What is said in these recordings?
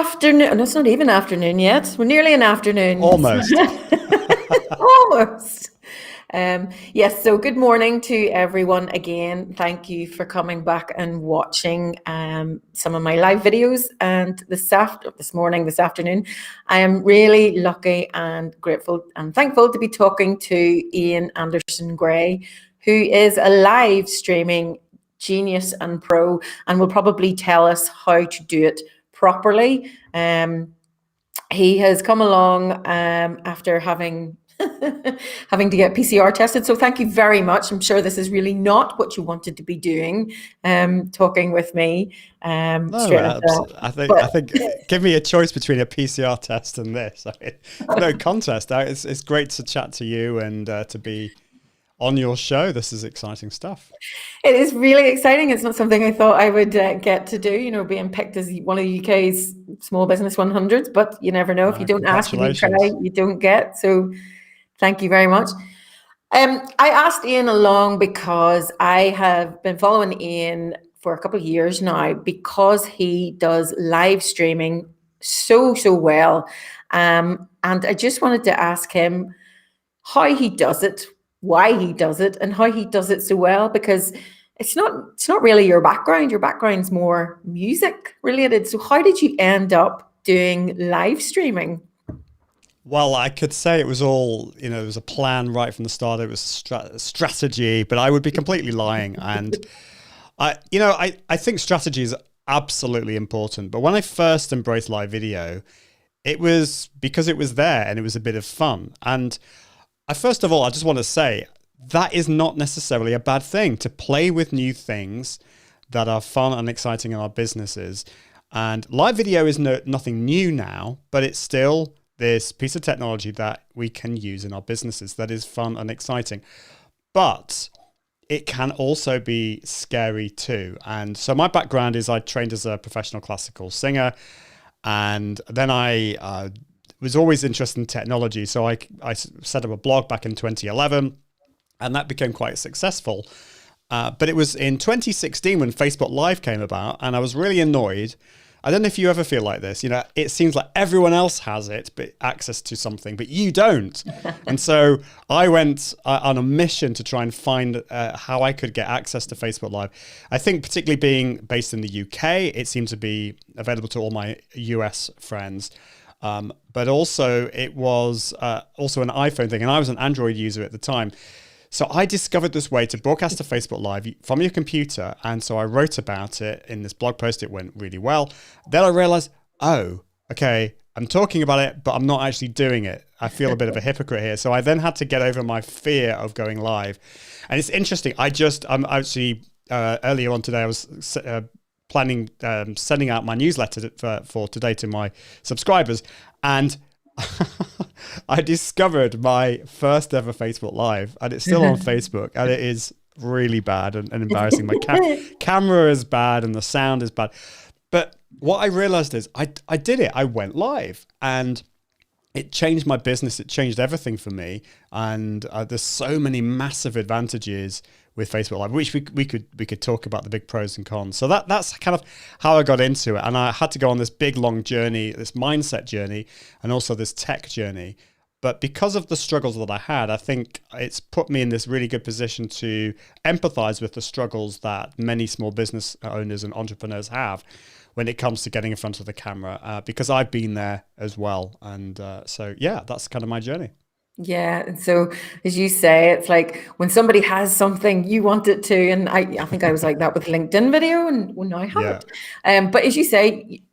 afternoon. No, it's not even afternoon yet. We're nearly in afternoon. Almost. Almost. Yes, so good morning to everyone again. Thank you for coming back and watching some of my live videos. And this afternoon, I am really lucky and grateful and thankful to be talking to Ian Anderson Gray, who is a live streaming genius and pro, and will probably tell us how to do it properly. He has come along after having having to get PCR tested. So thank you very much. I'm sure this is really not what you wanted to be doing, talking with me No, straight after that. I think, give me a choice between a PCR test and this. I mean, no contest. It's great to chat to you and to be on your show. This is exciting stuff. It is really exciting. It's not something I thought I would get to do, being picked as one of the UK's small business 100s, but you never know. If you don't ask, you don't try, you don't get. So thank you very much. I asked Ian along because I have been following Ian for a couple of years now because he does live streaming so well. And I just wanted to ask him how he does it, why he does it, and how he does it so well, because it's not really your background. Your background's more music related. So how did you end up doing live streaming? Well, I could say it was all, it was a plan right from the start. It was strategy, but I would be completely lying. And I think strategy is absolutely important. But when I first embraced live video, it was because it was there and it was a bit of fun. And first of all, I just want to say that is not necessarily a bad thing, to play with new things that are fun and exciting in our businesses. And live video is nothing new now, but it's still this piece of technology that we can use in our businesses that is fun and exciting. But it can also be scary too. And so my background is I trained as a professional classical singer, and then I was always interested in technology. So I set up a blog back in 2011, and that became quite successful. But it was in 2016 when Facebook Live came about, and I was really annoyed. I don't know if you ever feel like this. It seems like everyone else has it, but access to something, but you don't. And so I went on a mission to try and find how I could get access to Facebook Live. I think particularly being based in the UK, it seemed to be available to all my US friends. But also it was also an iPhone thing, and I was an Android user at the time. So I discovered this way to broadcast to Facebook Live from your computer. And so I wrote about it in this blog post. It went really well. Then I realized, oh, okay, I'm talking about it, but I'm not actually doing it. I feel a bit of a hypocrite here. So I then had to get over my fear of going live. And it's interesting. I'm actually, earlier on today, I was planning sending out my newsletter for today to my subscribers. And I discovered my first ever Facebook Live, and it's still on Facebook, and it is really bad and embarrassing. My camera is bad and the sound is bad. But what I realized is I did it. I went live, and it changed my business. It changed everything for me. And there's so many massive advantages with Facebook Live, which we could talk about the big pros and cons. So that's kind of how I got into it. And I had to go on this big, long journey, this mindset journey, and also this tech journey. But because of the struggles that I had, I think it's put me in this really good position to empathize with the struggles that many small business owners and entrepreneurs have when it comes to getting in front of the camera, because I've been there as well. And so, yeah, that's kind of my journey. Yeah. And so, as you say, it's like when somebody has something, you want it to. And I think I was like that with LinkedIn video, and well, now I have it. But as you say,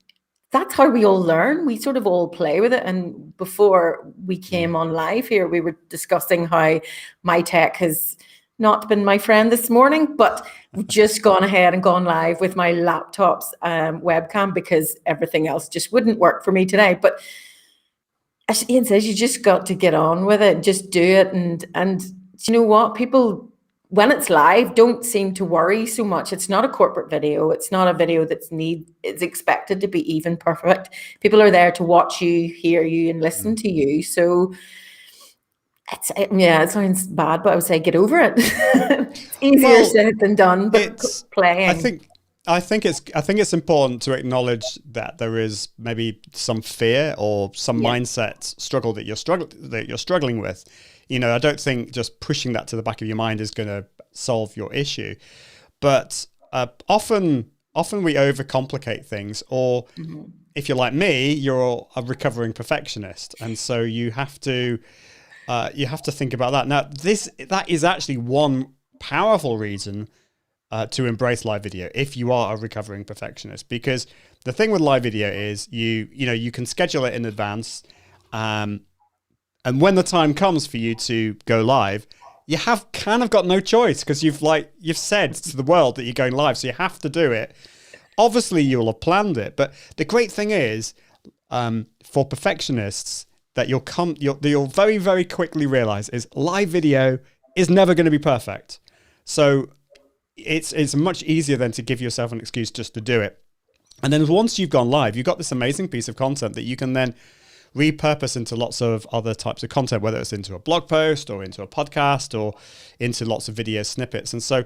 that's how we all learn. We sort of all play with it. And before we came on live here, we were discussing how my tech has not been my friend this morning, but we've just gone ahead and gone live with my laptop's webcam because everything else just wouldn't work for me today. But as Ian says, you just got to get on with it, just do it. And you know what? People, when it's live, don't seem to worry so much. It's not a corporate video. It's not a video it's expected to be even perfect. People are there to watch you, hear you, and listen to you. So it sounds bad, but I would say get over it. It's easier said than done, but it's playing. I think it's important to acknowledge that there is maybe some fear or some mindset struggle that you're struggling with. You know, I don't think just pushing that to the back of your mind is going to solve your issue, but often we overcomplicate things, or if you're like me, you're a recovering perfectionist, and so you have to think about that. Now, that is actually one powerful reason to embrace live video if you are a recovering perfectionist, because the thing with live video is you can schedule it in advance, and when the time comes for you to go live, you have kind of got no choice, because you've said to the world that you're going live, so you have to do it. Obviously, you'll have planned it, but the great thing is, for perfectionists, that you'll very, very quickly realize is live video is never going to be perfect. So it's much easier than to give yourself an excuse just to do it. And then once you've gone live, you've got this amazing piece of content that you can then repurpose into lots of other types of content, whether it's into a blog post or into a podcast or into lots of video snippets. And so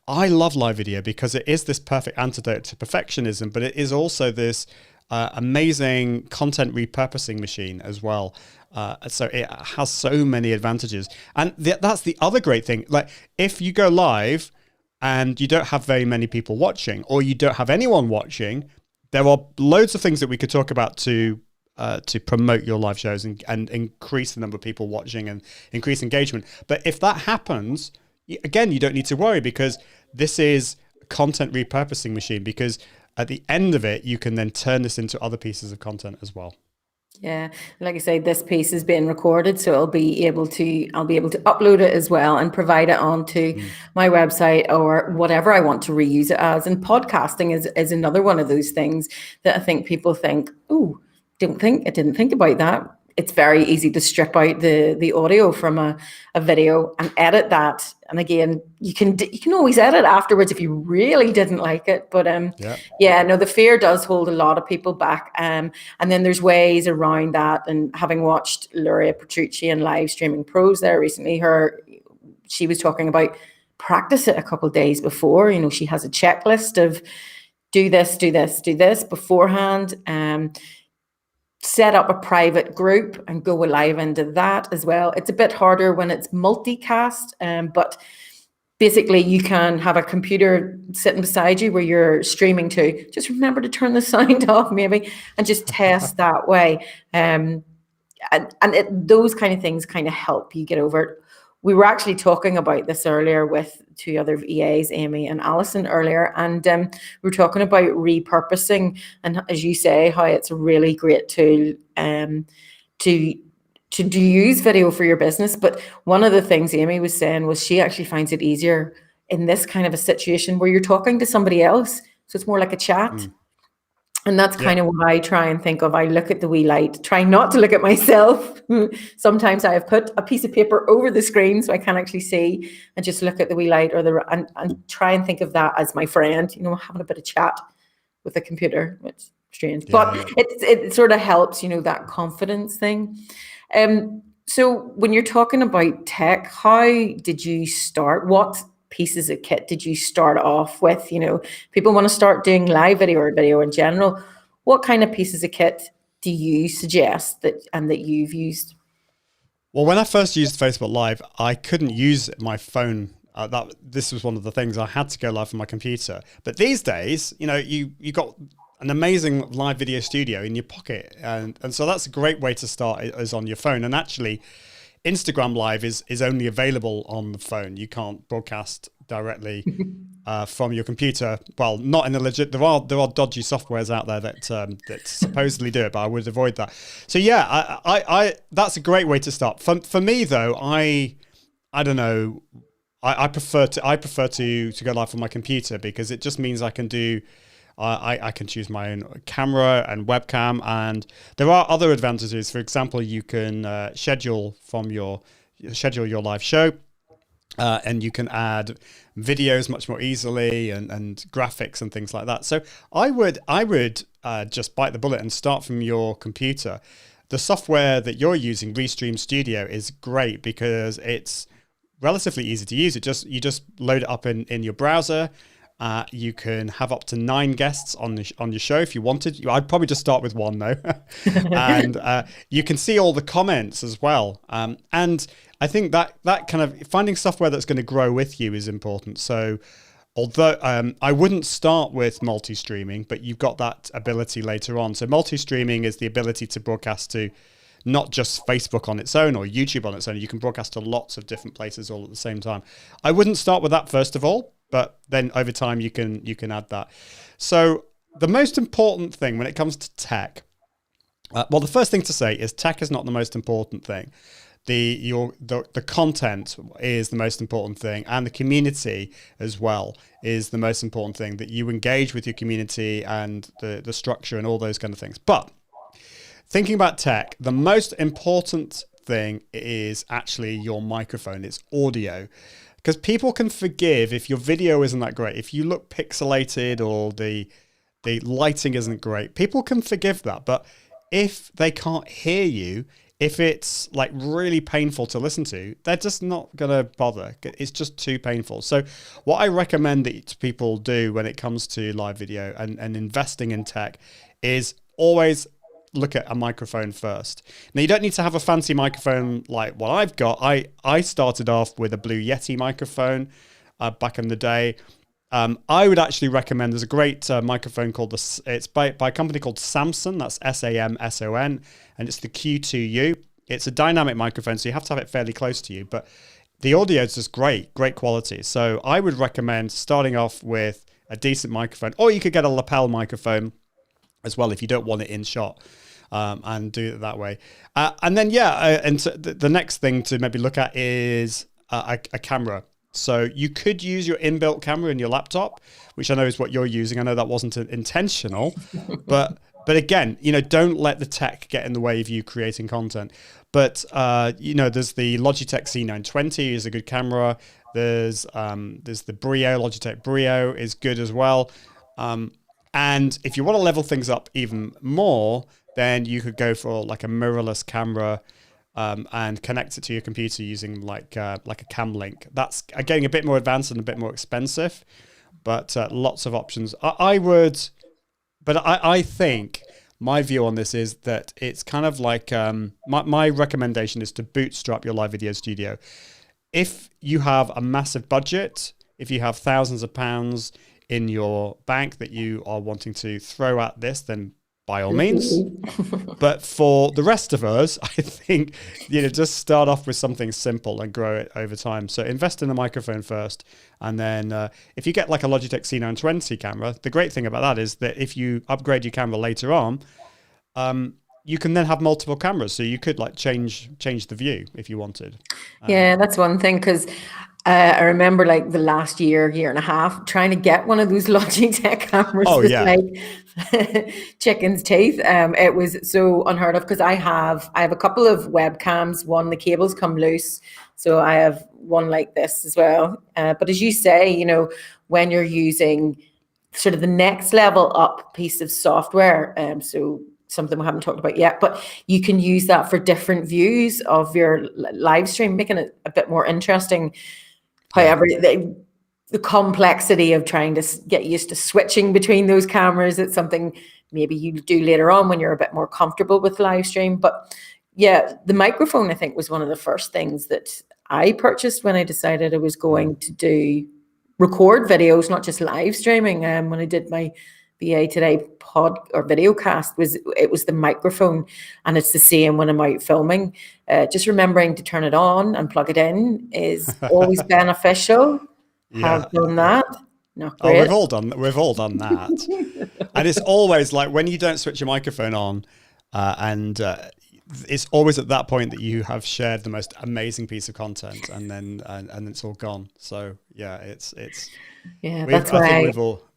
I love live video because it is this perfect antidote to perfectionism, but it is also this amazing content repurposing machine as well. So it has so many advantages. And that's the other great thing. Like, if you go live and you don't have very many people watching, or you don't have anyone watching, there are loads of things that we could talk about to promote your live shows and increase the number of people watching and increase engagement. But if that happens, again, you don't need to worry, because this is a content repurposing machine, because at the end of it, you can then turn this into other pieces of content as well. Yeah, like I say, this piece is being recorded, so I'll be able to upload it as well and provide it onto my website or whatever I want to reuse it as. And podcasting is another one of those things that I think people think, oh, I didn't think about that. It's very easy to strip out the audio from a video and edit that. And again, you can always edit afterwards if you really didn't like it. But the fear does hold a lot of people back. And then there's ways around that. And having watched Luria Petrucci and Live Streaming Pros there recently, she was talking about practice it a couple of days before. You know, she has a checklist of do this beforehand. Set up a private group and go live into that as well. It's a bit harder when it's multicast, but basically you can have a computer sitting beside you where you're streaming to. Just remember to turn the sound off maybe and just test that way. Those kind of things kind of help you get over it. We were actually talking about this earlier with two other EAs, Amy and Alison earlier, and we were talking about repurposing, and as you say, how it's a really great tool to use video for your business. But one of the things Amy was saying was she actually finds it easier in this kind of a situation where you're talking to somebody else, so it's more like a chat. And that's kind of what I try and think of. I look at the wee light, try not to look at myself. Sometimes I have put a piece of paper over the screen so I can't actually see, and just look at the wee light and try and think of that as my friend, you know, having a bit of chat with the computer. It's strange, but it sort of helps, you know, that confidence thing. So when you're talking about tech, how did you start? What pieces of kit did you start off with? You know, people want to start doing live video or video in general. What kind of pieces of kit do you suggest that you've used? Well, when I first used Facebook Live, I couldn't use my phone. This was one of the things, I had to go live from my computer. But these days, you know, you got an amazing live video studio in your pocket, and so that's a great way to start, is on your phone. And actually, Instagram Live is only available on the phone. You can't broadcast directly from your computer. Well, not in the legit. There are dodgy softwares out there that supposedly do it, but I would avoid that. So yeah, I that's a great way to start. For me though, I don't know. I prefer to go live from my computer, because it just means I can do. I can choose my own camera and webcam, and there are other advantages. For example, you can schedule your live show, and you can add videos much more easily and graphics and things like that. So I would just bite the bullet and start from your computer. The software that you're using, Restream Studio, is great because it's relatively easy to use. You just load it up in your browser. You can have up to 9 guests on your show if you wanted. I'd probably just start with 1 though, and you can see all the comments as well. And I think that kind of finding software that's going to grow with you is important. So, although I wouldn't start with multi-streaming, but you've got that ability later on. So, multi-streaming is the ability to broadcast to not just Facebook on its own or YouTube on its own. You can broadcast to lots of different places all at the same time. I wouldn't start with that first of all, but then over time you can add that. So the most important thing when it comes to tech, well, the first thing to say is tech is not the most important thing. The content is the most important thing, and the community as well is the most important thing, that you engage with your community and the structure and all those kind of things. But thinking about tech, the most important thing is actually your microphone. It's audio. Because people can forgive if your video isn't that great. If you look pixelated or the lighting isn't great, people can forgive that. But if they can't hear you, if it's like really painful to listen to, they're just not going to bother. It's just too painful. So what I recommend that people do when it comes to live video and investing in tech is always look at a microphone first. Now, you don't need to have a fancy microphone like what I've got. I started off with a Blue Yeti microphone back in the day. I would actually recommend, there's a great microphone called it's by a company called Samson. That's Samson, and it's the Q2U. It's a dynamic microphone, so you have to have it fairly close to you, but the audio is just great quality. So I would recommend starting off with a decent microphone, or you could get a lapel microphone as well if you don't want it in shot, and do it that way. And then and so the next thing to maybe look at is a camera. So you could use your inbuilt camera in your laptop, which I know is what you're using. I know that wasn't intentional, but again, don't let the tech get in the way of you creating content. But there's the Logitech C920 is a good camera. There's the Brio, Logitech Brio is good as well. And if you want to level things up even more, then you could go for like a mirrorless camera, and connect it to your computer using like a cam link. That's getting a bit more advanced and a bit more expensive, but lots of options. I think my view on this is that it's kind of like my recommendation is to bootstrap your live video studio. If you have a massive budget, if you have thousands of pounds in your bank that you are wanting to throw at this, then by all means. But for the rest of us, I think, just start off with something simple and grow it over time. So invest in the microphone first. And then if you get like a Logitech C920 camera, the great thing about that is that if you upgrade your camera later on, you can then have multiple cameras. So you could like change the view if you wanted. Yeah, that's one thing, because I remember like the last year and a half trying to get one of those Logitech cameras with like chicken's teeth. It was so unheard of, because I have a couple of webcams. One, the cables come loose, so I have one like this as well. But as you say, when you're using sort of the next level up piece of software, so something we haven't talked about yet, but you can use that for different views of your live stream, making it a bit more interesting. However, the complexity of trying to get used to switching between those cameras, it's something maybe you do later on when you're a bit more comfortable with live stream. But yeah, the microphone, I think, was one of the first things that I purchased when I decided I was going to record videos, not just live streaming. When I did my BA Today pod or video cast, it was the microphone, and it's the same when I'm out filming. Just remembering to turn it on and plug it in is always beneficial. Have done that. Not great. Oh, we've all done that. And it's always like when you don't switch your microphone on, and it's always at that point that you have shared the most amazing piece of content, and then and it's all gone. So yeah, it's that's why I think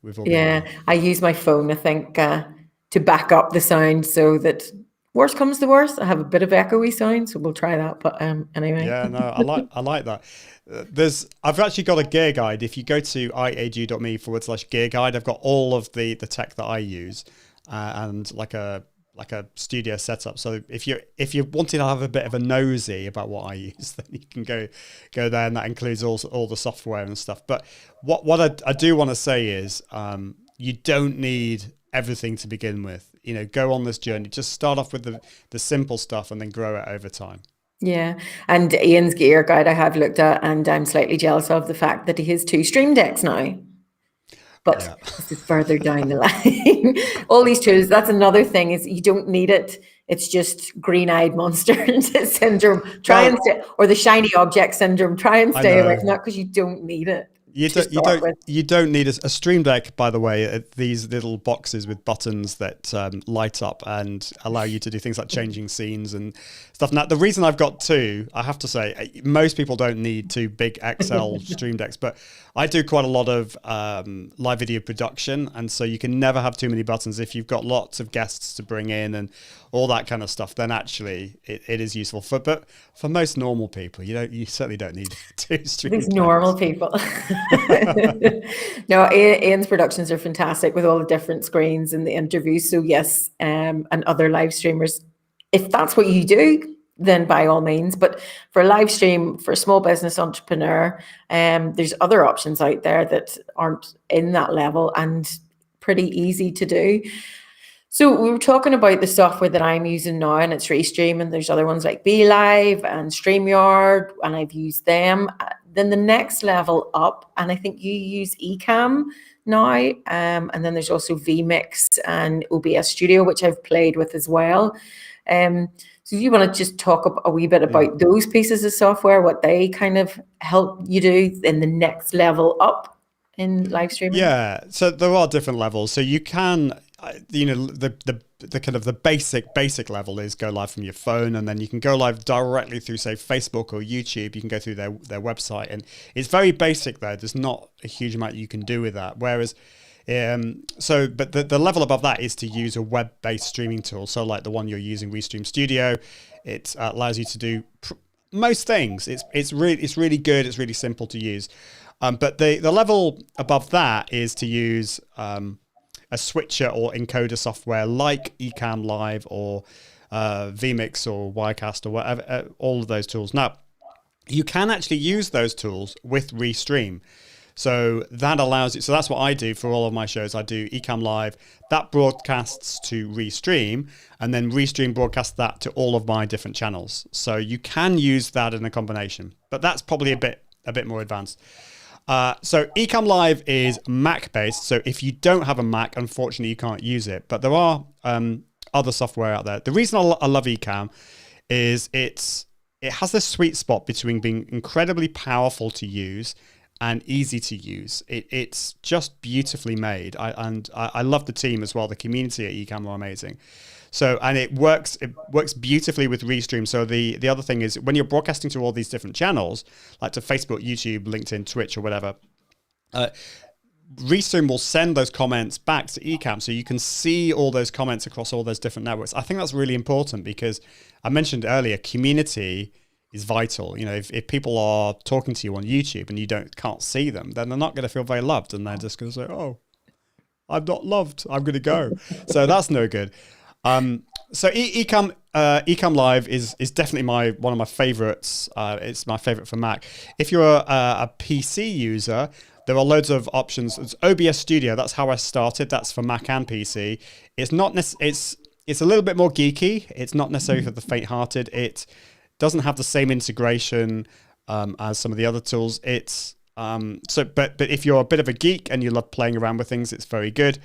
we've all been there. I use my phone, I think, to back up the sound, so that worst comes to worst, I have a bit of echoey sound, so we'll try that. But anyway. Yeah, no, I like that. I've actually got a gear guide. If you go to iag.me/gear guide, I've got all of the tech that I use, and like a like a studio setup. So if you wanted to have a bit of a nosy about what I use, then you can go there, and that includes all the software and stuff. But what I do want to say is you don't need everything to begin with. You know, go on this journey. Just start off with the simple stuff and then grow it over time. Yeah. And Ian's gear guide I have looked at, and I'm slightly jealous of the fact that he has 2 stream decks now. But Yeah. this is further down the line. All these tools, that's another thing, is you don't need it. It's just green-eyed monster syndrome. Or the shiny object syndrome. Try and stay away from that, because you don't need it. You don't need a Stream Deck, by the way. These little boxes with buttons that light up and allow you to do things like changing scenes and stuff. Now, the reason I've got 2, I have to say, most people don't need 2 big XL Stream Decks, but I do quite a lot of live video production, and so you can never have too many buttons. If you've got lots of guests to bring in and all that kind of stuff, then actually it is useful. But for most normal people, you certainly don't need 2 Stream Decks. These normal people. No, Ian's productions are fantastic with all the different screens and the interviews. So yes, and other live streamers, if that's what you do, then by all means. But for a live stream, for a small business entrepreneur, there's other options out there that aren't in that level and pretty easy to do. So we were talking about the software that I'm using now, and it's Restream, and there's other ones like BeLive and StreamYard, and I've used them. Then the next level up, and I think you use Ecamm now, and then there's also vMix and OBS Studio, which I've played with as well. So if you want to just talk a wee bit about those pieces of software, what they kind of help you do in the next level up in live streaming? Yeah, so there are different levels. So you can, the kind of the basic level is go live from your phone, and then you can go live directly through, say, Facebook or YouTube. You can go through their website, and it's very basic there. There's not a huge amount you can do with that. Whereas, but the level above that is to use a web-based streaming tool. So like the one you're using, Restream Studio, it allows you to do most things. It's really good. It's really simple to use. But the level above that is to use a switcher or encoder software like Ecamm Live or vMix or Wirecast or whatever, all of those tools. Now, you can actually use those tools with Restream. So that allows it. So that's what I do for all of my shows. I do Ecamm Live, that broadcasts to Restream, and then Restream broadcasts that to all of my different channels. So you can use that in a combination, but that's probably a bit more advanced. So Ecamm Live is Mac based. So if you don't have a Mac, unfortunately, you can't use it. But there are other software out there. The reason I love Ecamm is it has this sweet spot between being incredibly powerful to use and easy to use. It's just beautifully made. I love the team as well. The community at Ecamm are amazing. So, and it works beautifully with Restream. So the other thing is when you're broadcasting to all these different channels, like to Facebook, YouTube, LinkedIn, Twitch, or whatever, Restream will send those comments back to Ecamm, so you can see all those comments across all those different networks. I think that's really important because I mentioned earlier, community is vital. You know, if people are talking to you on YouTube and you can't see them, then they're not going to feel very loved, and they're just going to say, "Oh, I'm not loved. I'm going to go." So that's no good. So Ecamm Live is definitely one of my favorites. It's my favorite for Mac. If you're a PC user, there are loads of options. It's OBS Studio. That's how I started. That's for Mac and PC. It's not it's a little bit more geeky. It's not necessarily for the faint-hearted. It doesn't have the same integration as some of the other tools. It's but if you're a bit of a geek and you love playing around with things, it's very good.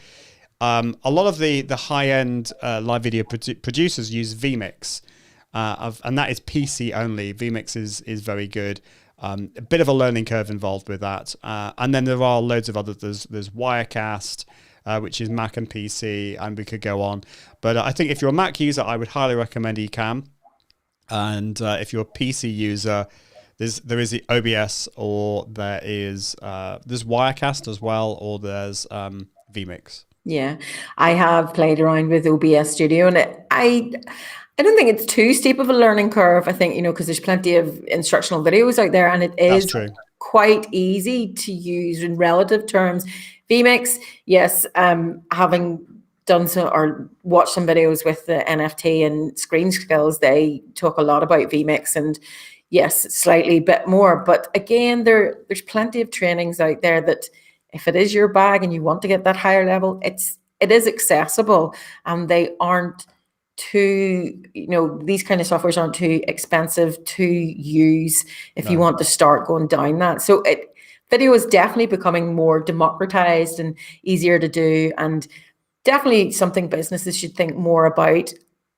A lot of the high-end live video producers use vMix, and that is PC only. vMix is very good. A bit of a learning curve involved with that. And then there are loads of others. There's Wirecast, which is Mac and PC, and we could go on. But I think if you're a Mac user, I would highly recommend Ecamm. And if you're a PC user, there is the OBS, or there's Wirecast as well, or there's vMix. Yeah, I have played around with OBS Studio, and I don't think it's too steep of a learning curve. I think, because there's plenty of instructional videos out there, and it is quite easy to use in relative terms. vMix, yes, having done some or watched some videos with the NFT and screen skills, they talk a lot about vMix, and yes, slightly bit more. But again, there's plenty of trainings out there that if it is your bag and you want to get that higher level, it is accessible, and they aren't too, these kind of softwares aren't too expensive to use if you No. want to start going down that. So video is definitely becoming more democratized and easier to do, and definitely something businesses should think more about.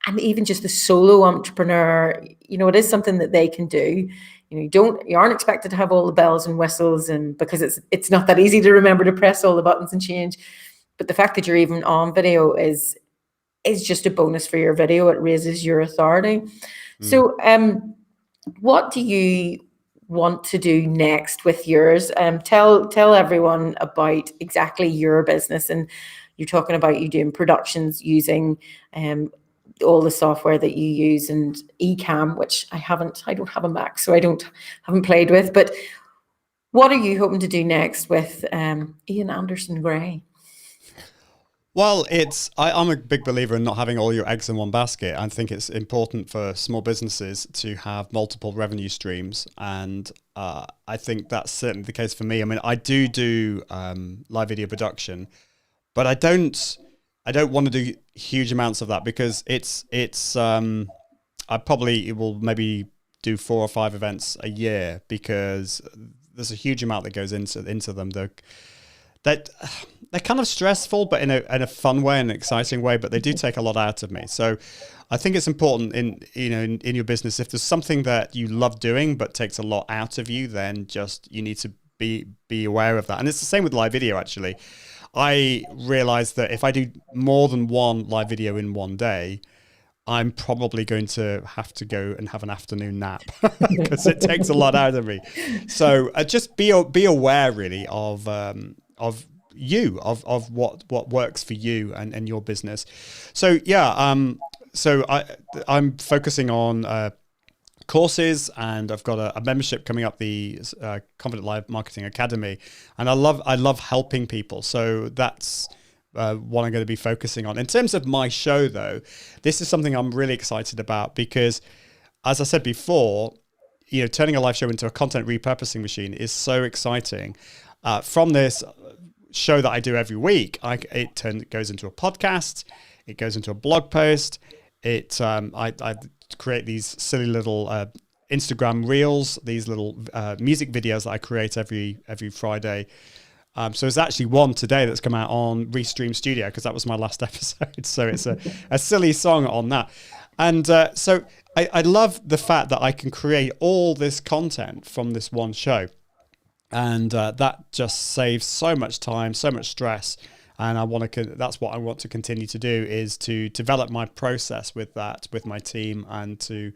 And even just the solo entrepreneur, it is something that they can do. You aren't expected to have all the bells and whistles, and because it's not that easy to remember to press all the buttons and change. But the fact that you're even on video is just a bonus for your video. It raises your authority. So what do you want to do next with yours? Tell everyone about exactly your business. And you're talking about you doing productions using all the software that you use, and Ecamm, which I don't have a Mac, so haven't played with. But what are you hoping to do next with Ian Anderson Gray? Well, I'm a big believer in not having all your eggs in one basket. I think it's important for small businesses to have multiple revenue streams, and I think that's certainly the case for me. I mean, I do live video production, but I don't want to do huge amounts of that, because I probably will maybe do 4 or 5 events a year, because there's a huge amount that goes into them. They're kind of stressful, but in a fun way and an exciting way, but they do take a lot out of me. So I think it's important in your business, if there's something that you love doing but takes a lot out of you, then you need to be aware of that. And it's the same with live video, actually. I realized that if I do more than one live video in one day, I'm probably going to have to go and have an afternoon nap, because it takes a lot out of me. So just be aware, really, of what works for you and your business. So I'm focusing on courses, and I've got a membership coming up, the Confident Live Marketing Academy, and I love helping people. So that's what I'm going to be focusing on. In terms of my show, though, this is something I'm really excited about, because, as I said before, turning a live show into a content repurposing machine is so exciting. From this show that I do every week, it goes into a podcast, it goes into a blog post. I create these silly little Instagram reels, these little music videos that I create every Friday. So there's actually one today that's come out on Restream Studio, because that was my last episode. So it's a silly song on that. And so I love the fact that I can create all this content from this one show. And that just saves so much time, so much stress. And that's what I want to continue to do, is to develop my process with that, with my team, and to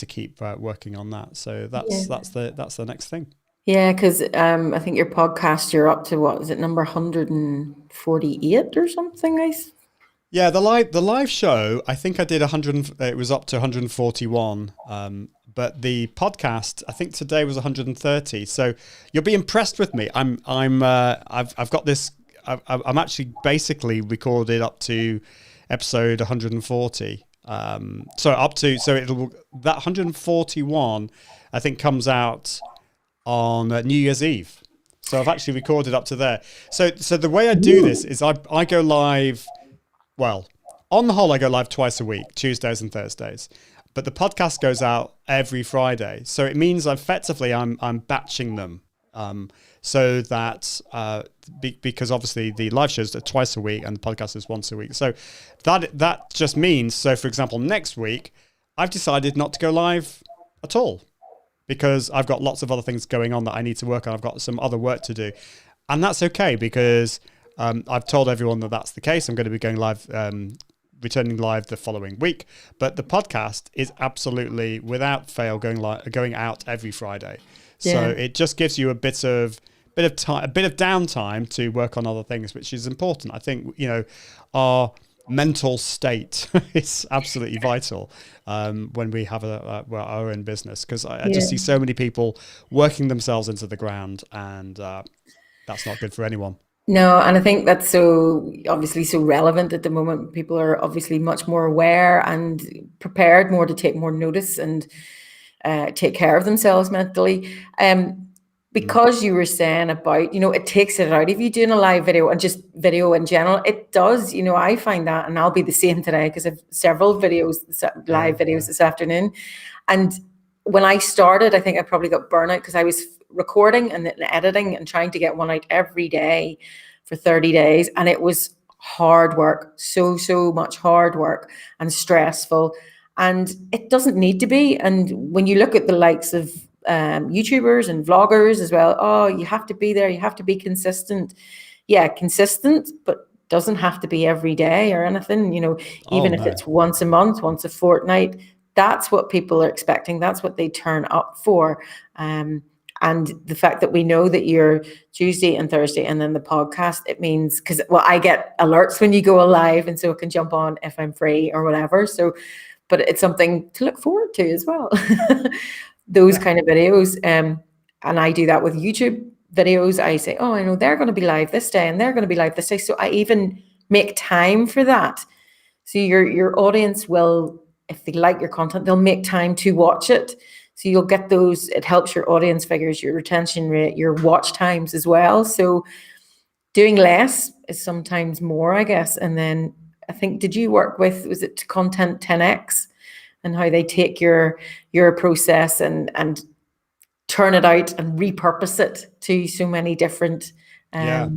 keep working on that. So that's the next thing. Yeah, because I think your podcast, you're up to, what is it, number 148 or something? Yeah, the live show, I think I did 100. It was up to 141. But the podcast, I think today was 130. So you'll be impressed with me. I've got this. I'm actually basically recorded up to episode 140. That 141, I think, comes out on New Year's Eve. So I've actually recorded up to there. So the way I do this is I go live. Well, on the whole, I go live twice a week, Tuesdays and Thursdays. But the podcast goes out every Friday. So it means effectively I'm batching them. So that, because obviously the live shows are twice a week and the podcast is once a week. So that just means, so for example, next week, I've decided not to go live at all, because I've got lots of other things going on that I need to work on. I've got some other work to do. And that's okay, because I've told everyone that that's the case. I'm going to be going live, returning live the following week. But the podcast is absolutely, without fail, going out every Friday. Yeah. So it just gives you a bit of downtime to work on other things, which is important. I think, our mental state is absolutely vital when we have our own business, because I just see so many people working themselves into the ground, and that's not good for anyone. No, and I think that's so obviously so relevant at the moment. People are obviously much more aware and prepared more to take more notice and take care of themselves mentally. Mm. Because you were saying about, it takes it out of you doing a live video and just video in general. It does, I find that, and I'll be the same today because I've several videos, live videos this afternoon. And when I started, I think I probably got burnout because I was recording and then editing and trying to get one out every day for 30 days. And it was hard work, so much hard work and stressful. And it doesn't need to be. And when you look at the likes of YouTubers and vloggers as well, oh, you have to be there, you have to be consistent. Yeah, consistent, but doesn't have to be every day or anything, even if it's once a month, once a fortnight. That's what people are expecting. That's what they turn up for. And the fact that we know that you're Tuesday and Thursday and then the podcast, it means, because, well, I get alerts when you go live, and so I can jump on if I'm free or whatever. So, but it's something to look forward to as well. Those kind of videos. And I do that with YouTube videos. I say, oh, I know they're going to be live this day and they're going to be live this day. So I even make time for that. So your audience will, if they like your content, they'll make time to watch it. So you'll get those, it helps your audience figures, your retention rate, your watch times as well. So doing less is sometimes more, I guess. And then I think, did you work with, was it Content 10X, and how they take your process and turn it out and repurpose it to so many different Yeah.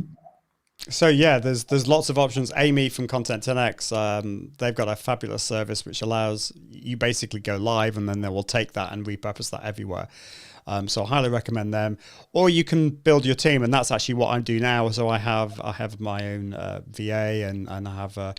So yeah, there's lots of options. Amy from Content 10X, they've got a fabulous service which allows you basically go live, and then they will take that and repurpose that everywhere. So I highly recommend them. Or you can build your team, and that's actually what I do now. So I have my own VA, and I have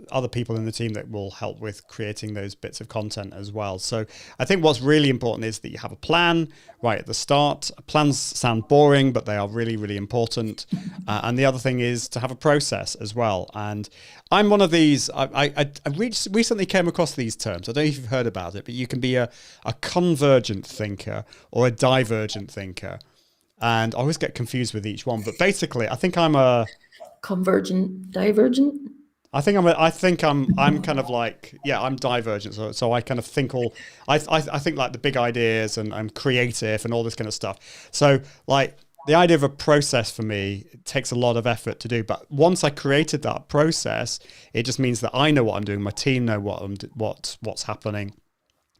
other people in the team that will help with creating those bits of content as well. So I think what's really important is that you have a plan right at the start. Plans sound boring, but they are really, really important. And the other thing is to have a process as well. And I'm one of these, I recently came across these terms. I don't know if you've heard about it, but you can be a convergent thinker or a divergent thinker. And I always get confused with each one. But basically, I think I'm a convergent, divergent. I think I'm kind of like, yeah, I'm divergent. So I kind of think I think like the big ideas, and I'm creative and all this kind of stuff. So like the idea of a process for me, it takes a lot of effort to do. But once I created that process, it just means that I know what I'm doing. My team know what's happening.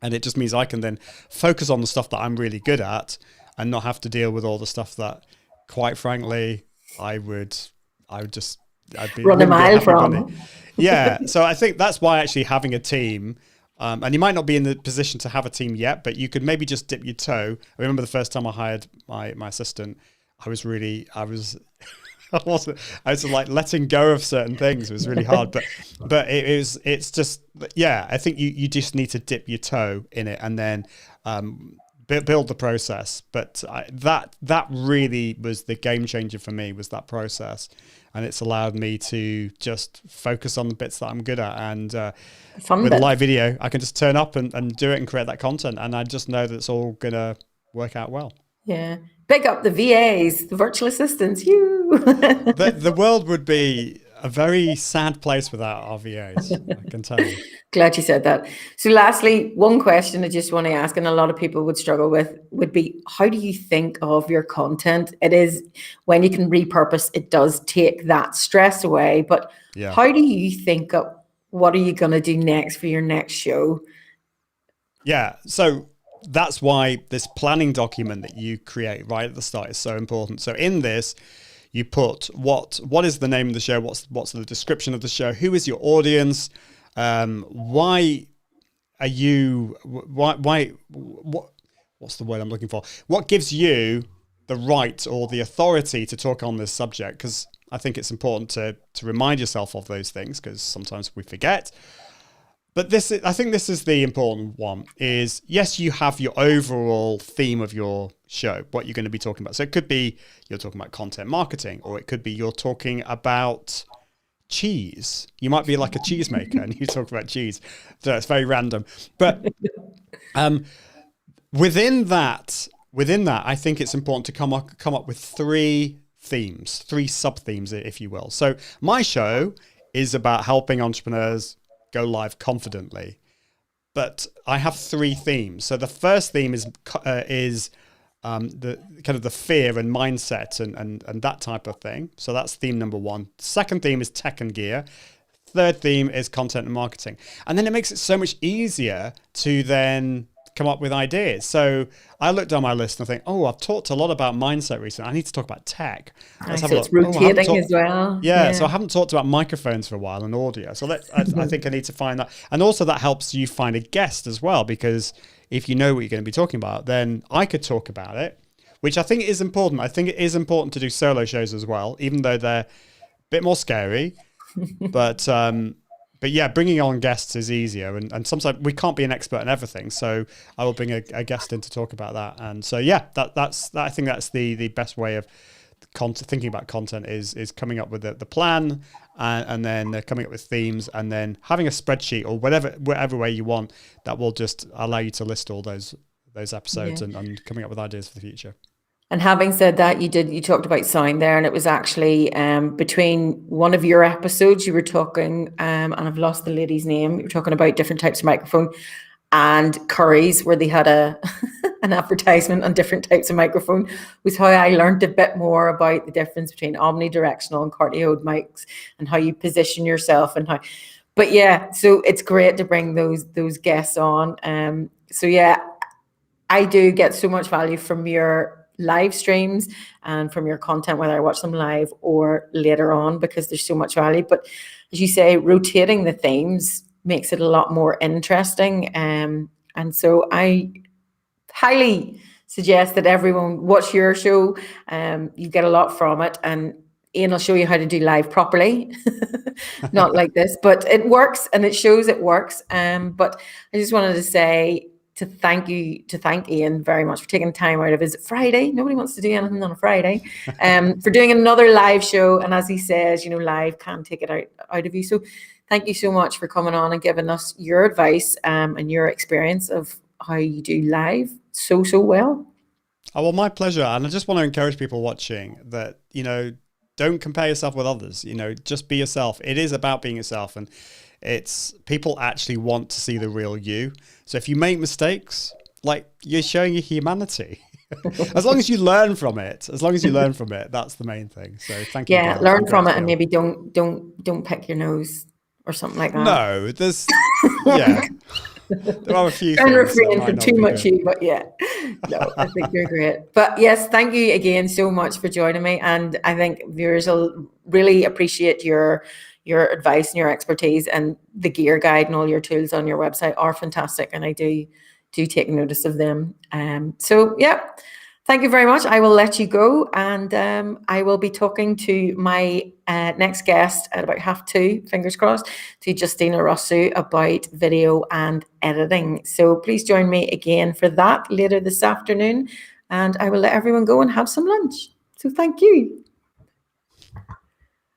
And it just means I can then focus on the stuff that I'm really good at and not have to deal with all the stuff that, quite frankly, I'd be Run a mile from. bunny. Yeah. So I think that's why actually having a team, and you might not be in the position to have a team yet, but you could maybe just dip your toe. I remember the first time I hired my assistant, I was I was like letting go of certain things. It was really hard, but it's just, yeah, I think you just need to dip your toe in it and then, build the process. But that really was the game changer for me, was that process. And it's allowed me to just focus on the bits that I'm good at. And with a live video, I can just turn up and do it and create that content. And I just know that it's all going to work out well. Yeah. Pick up the VAs, the virtual assistants. The world would be a very sad place without our VAs, I can tell you. Glad you said that. So lastly, one question I just want to ask, and a lot of people would struggle with, would be, how do you think of your content? It is, when you can repurpose, it does take that stress away. But yeah, how do you think of, what are you going to do next for your next show? Yeah, so that's why this planning document that you create right at the start is so important. So in this, you put what is the name of the show, what's the description of the show, who is your audience, why are you, what's the word I'm looking for? What gives you the right or the authority to talk on this subject? Because I think it's important to remind yourself of those things, because sometimes we forget. But I think this is the important one, is yes, you have your overall theme of your show, what you're going to be talking about. So it could be you're talking about content marketing, or it could be you're talking about cheese. You might be like a cheesemaker and you talk about cheese. So it's very random. But within that, I think it's important to come up with three themes, 3 sub themes, if you will. So my show is about helping entrepreneurs go live confidently, but I have 3 themes. So the first theme is the kind of the fear and mindset and that type of thing. So that's theme number 1. Second theme is tech and gear. Third theme is content and marketing. And then it makes it so much easier to then come up with ideas. So I looked down my list and I think, oh, I've talked a lot about mindset recently. I need to talk about tech. Let's have a look. It's rotating as well. Yeah, so I haven't talked about microphones for a while and audio. So I think I need to find that. And also that helps you find a guest as well, because if you know what you're going to be talking about, then I could talk about it, which I think is important. I think it is important to do solo shows as well, even though they're a bit more scary. But yeah, bringing on guests is easier, and sometimes we can't be an expert in everything. So I will bring a guest in to talk about that. And so yeah, I think that's the best way of thinking about content is coming up with the plan, and then coming up with themes, and then having a spreadsheet or whatever way you want that will just allow you to list all those episodes and coming up with ideas for the future. And having said that, you talked about sound there, and it was actually between one of your episodes, you were talking, and I've lost the lady's name, you were talking about different types of microphone, and Curry's, where they had an advertisement on different types of microphone, was how I learned a bit more about the difference between omnidirectional and cardioid mics and how you position yourself and how. But yeah, so it's great to bring those guests on. So yeah, I do get so much value from your live streams and from your content, whether I watch them live or later on, because there's so much value. But as you say, rotating the themes makes it a lot more interesting. And so I highly suggest that everyone watch your show. You get a lot from it, and Ian will show you how to do live properly, not like this, but it works, and it shows it works. But I just wanted to say, to thank Ian very much for taking time out of his Friday. Nobody wants to do anything on a Friday. For doing another live show. And as he says, live can take it out of you. So thank you so much for coming on and giving us your advice and your experience of how you do live so well. Oh, well, my pleasure. And I just want to encourage people watching that, don't compare yourself with others, just be yourself. It is about being yourself. And people actually want to see the real you. So if you make mistakes, you're showing your humanity. As long as you learn from it, that's the main thing. So thank you. Yeah, learn from it, and maybe don't pick your nose or something like that. No, there's there are a few things. Refrain from too much you, but yeah, no, I think you're great. But yes, thank you again so much for joining me, and I think viewers will really appreciate your advice and your expertise, and the gear guide and all your tools on your website are fantastic, and I do take notice of them. So yeah, thank you very much. I will let you go, and I will be talking to my next guest at about 2:30, fingers crossed, to Justina Rossu about video and editing. So please join me again for that later this afternoon, and I will let everyone go and have some lunch. So thank you.